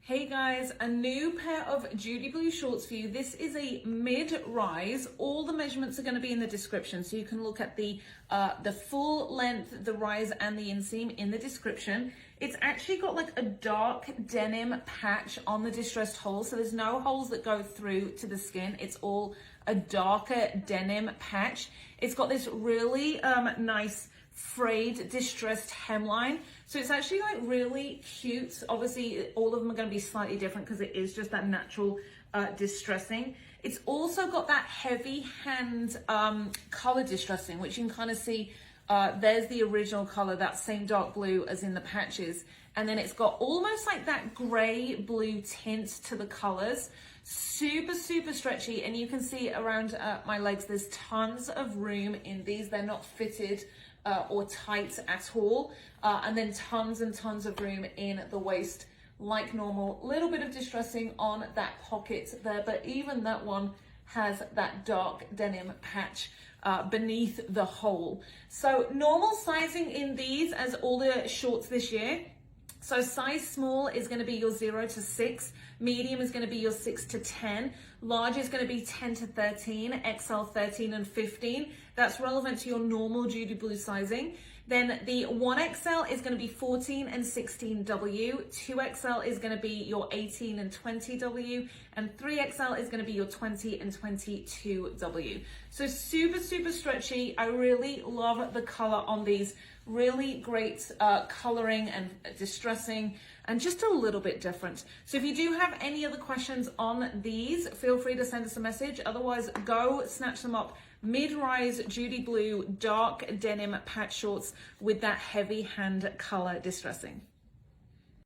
Hey guys, a new pair of Judy Blue shorts for you. This is a mid-rise. All the measurements are going to be in the description, so you can look at the full length, the rise, and the inseam in the description. It's actually got like a dark denim patch on the distressed holes, so there's no holes that go through to the skin. It's all a darker denim patch. It's got this really nice frayed distressed hemline, so it's actually like really cute. Obviously all of them are going to be slightly different because it is just that natural distressing. It's also got that heavy hand color distressing, which you can kind of see. There's the original color, that same dark blue as in the patches, and then it's got almost like that gray blue tint to the colors. Super stretchy, and you can see around my legs there's tons of room in these. They're not fitted or tight at all, and then tons and tons of room in the waist like normal. Little bit of distressing on that pocket there, but even that one has that dark denim patch beneath the hole. So normal sizing in these as all the shorts this year. So size small is going to be your 0 to 6, medium is going to be your 6 to 10, large is going to be 10 to 13, XL 13 and 15. That's relevant to your normal Judy Blue sizing. Then the 1XL is going to be 14 and 16W, 2XL is going to be your 18 and 20W, and 3XL is going to be your 20 and 22W. So super stretchy. I really love the color on these. Really great coloring and distressing, and just a little bit different. So if you do have any other questions on these, feel free to send us a message. Otherwise, go snatch them up. Mid-rise Judy Blue dark denim patch shorts with that heavy hand color distressing.